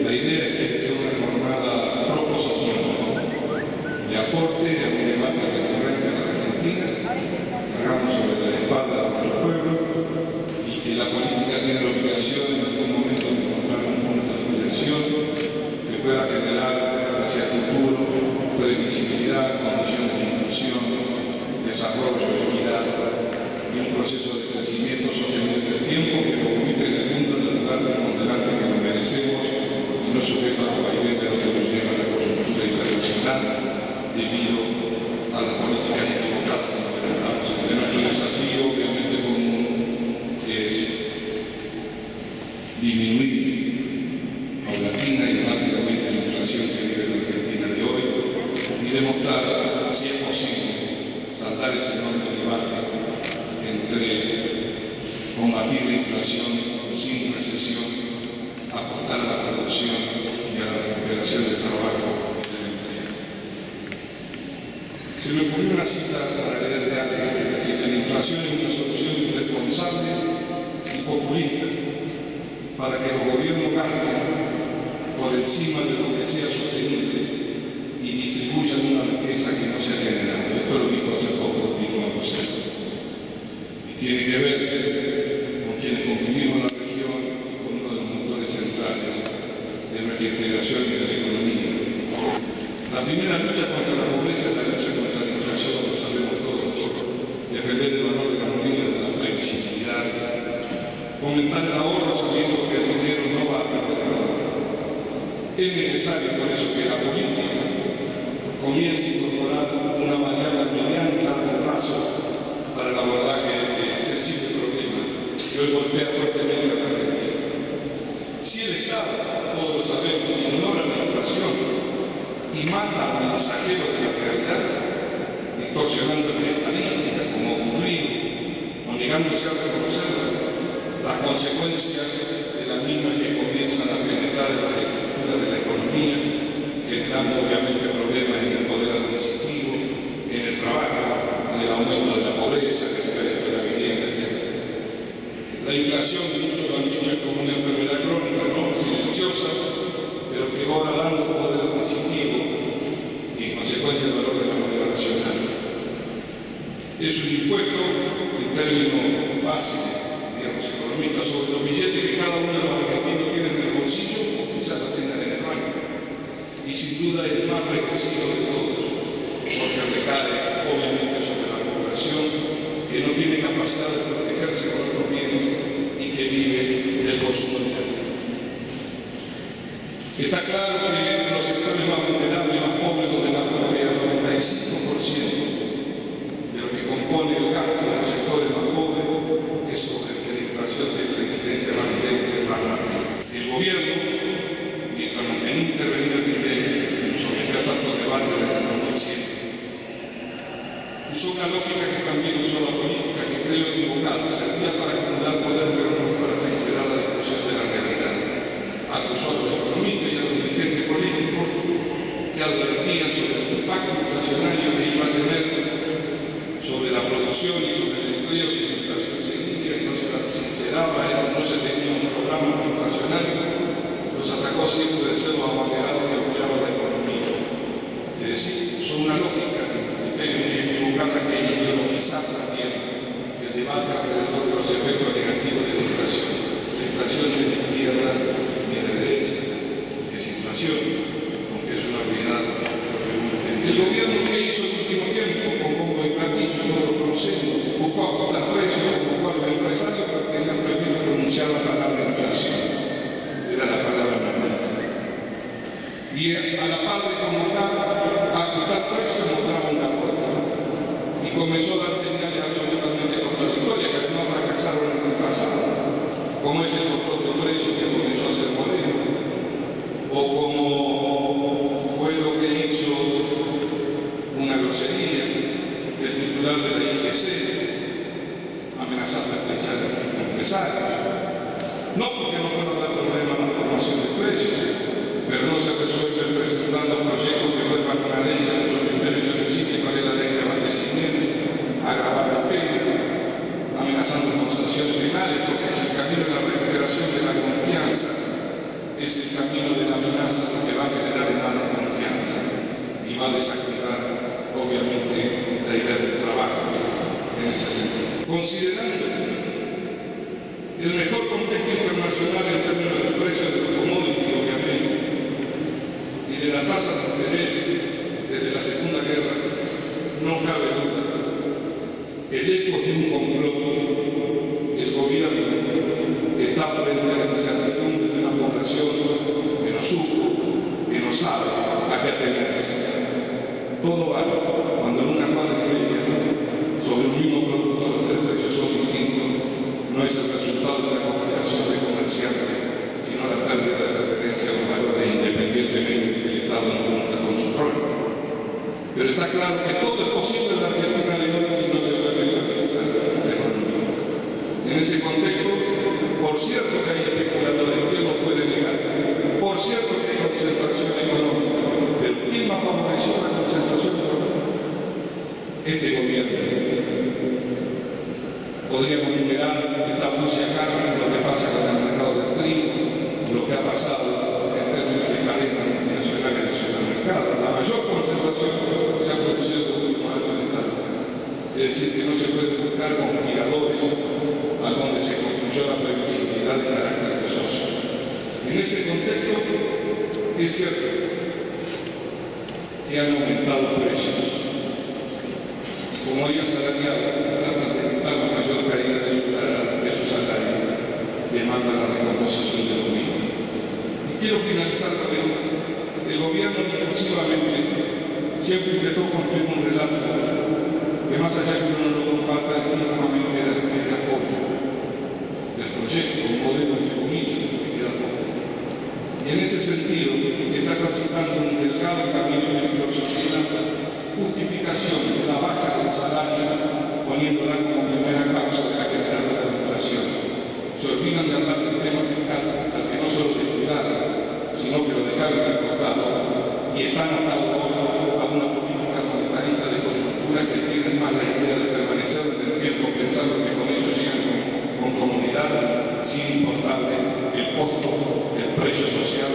La idea es que sea una jornada propositiva de aporte a un debate recurrente en la Argentina, cargamos sobre la espalda de nuestro pueblo y que la política tiene la obligación en algún momento de encontrar un punto de inflexión que pueda generar hacia el futuro previsibilidad, condiciones de inclusión, desarrollo, equidad y un proceso de crecimiento sostenible en el tiempo que nos ubique en el mundo en el lugar preponderante que nos merecemos y no sujeto a los vaivenes de lo que nos lleva a la coyuntura internacional debido a las políticas equivocadas que implementamos. Nuestro desafío obviamente común es disminuir paulatina y rápidamente la inflación que vive la Argentina de hoy y demostrar, si es posible, saldar ese enorme debate entre combatir la inflación sin recesión, apostar a la producción y a la recuperación del trabajo y del empleo. Se me ocurrió una cita para leer de alguien que decía que la inflación es una solución irresponsable y populista para que los gobiernos gasten por encima de lo que sea sostenible y distribuyan una riqueza que no sea generada. Esto lo dijo hace poco Dilma Rousseff. Y tiene que ver con quienes convivimos en la región y con uno de los motores centrales de nuestra integración y de la economía. La primera lucha contra la pobreza es la lucha contra la inflación, lo sabemos todos. Defender el valor de la moneda, de la previsibilidad, fomentar el ahorro sabiendo que el dinero no va a perder valor. Es necesario por eso que la política comience a incorporar una variable a mediano y largo plazo para el abordaje de este sensible problema que hoy golpea fuertemente a la Argentina. Si el Estado, todos lo sabemos, ignora la inflación y manda al mensajero de la realidad, distorsionando las estadísticas como ocurrido o negándose a reconocerlas, las consecuencias de las mismas que comienzan a penetrar en las estructuras de la economía, generando obviamente problemas en el poder adquisitivo, en el trabajo, en el aumento de la pobreza, en el precio de la vivienda, etc. La inflación, muchos lo han dicho, es como una enfermedad crónica, no silenciosa, pero que va dando poder adquisitivo y en consecuencia el valor de la moneda nacional. Es un impuesto, en términos fáciles, digamos, economistas, sobre los billetes que cada uno de los argentinos tiene en el bolsillo o quizás lo tengan en el banco. Y sin duda es el más regresivo de todos, porque recae obviamente sobre la población que no tiene capacidad de protegerse con otros bienes y que vive del consumo diario. Está claro que los sectores más vulnerables y más pobres, donde más golpea el 95% de lo que compone el gasto de los sectores más pobres, es sobre el que la inflación tiene la incidencia más directa y más rápida. El gobierno, mientras mantenía intervenir el INDEX, nos sometió a tantos debates desde el 2007. Usó una lógica que también usó la política, que creo equivocada, servía para acumular poder, pero no para sincerar la discusión de la realidad. Acusó a los economistas y a los dirigentes políticos que advertían sobre el impacto inflacionario que iba a tener sobre la producción y sobre el empleo si la inflación seguía y no se la sinceraba, no se tenía un programa antiinflacionario. Los atacó siempre de ser los abanderados que enfriaban la economía. Es decir, son una lógica, un criterio muy equivocada, que es ideologizar también el debate alrededor de los efectos negativos de la inflación. La inflación no es de izquierda ni de derecha, es inflación, aunque es una realidad lo que uno te dice. El gobierno que hizo el último tiempo, con bombo y platillo, todos lo conocemos, buscó ajustar precios, buscó a los empresarios que tenían prohibido pronunciar la palabra inflación. Era la palabra maldita. Y a la par de convocar a ajustar precios, mostraba un garrote. Y comenzó a dar señales absolutamente contradictorias, que además fracasaron en el pasado, como ese control de precios que comenzó a ser Moreno, o como fue lo que hizo una grosería del titular de la IGC, amenazando a flechar a empresarios. No porque no pueda dar problema a la formación de precios, pero no se resuelve presentando proyectos que vuelvan a la ley que a nuestro criterio ya no existe, para la ley de abastecimiento, agravar la pena, camino de la amenaza que va a generar más desconfianza y va a desactivar, obviamente, la idea del trabajo en ese sentido. Considerando el mejor contexto internacional en términos del precio de los commodities, obviamente, y de la tasa de interés desde la Segunda Guerra, no cabe duda que lejos de un complot, el gobierno está frente a la incertidumbre de una población que no supo, que no sabe a qué atenerse. Todo vale cuando en una cuadra y media sobre un mismo producto los tres precios son distintos. No es el resultado de la conspiración de comerciantes, sino la pérdida de referencia a los valores, independientemente de que el Estado no cumpla con su rol. Pero está claro que todo es posible en la Argentina de hoy si no se vuelve a estabilizar la economía. En ese contexto, por cierto que hay especuladores, ¿quién los puede negar? Por cierto que hay concentración económica, pero ¿quién más favoreció la concentración económica? Este gobierno. Podríamos enumerar esta acá lo que pasa con el mercado del trigo, lo que ha pasado en términos de cadenas multinacionales de supermercados. La mayor concentración se ha producido en los últimos años en esta década. Es decir, que no se puede buscar conspiradores a donde se construyó la previsibilidad de carácter de socio. En ese contexto, es cierto que han aumentado precios. Como día salarial, tratan de evitar la mayor caída de su salario, demanda la recomposición de los mismos. Y quiero finalizar con esto. El gobierno discursivamente siempre intentó construir un relato que, más allá de que uno lo comparta, legítimamente era el primer apoyo del proyecto, un modelo entre comillas, que queda poco. Y en ese sentido está transitando un delgado camino peligroso en la justificación de la baja del salario, poniéndola como primera causa de la generadora de inflación. Se olvidan de hablar del tema fiscal, al que no solo descuidaron, sino que lo dejaron al costado, y están atados a una política monetarista de coyuntura que tienen más la idea de permanecer en el tiempo pensando que con eso llegan con comodidad, sin importarle el costo, el precio social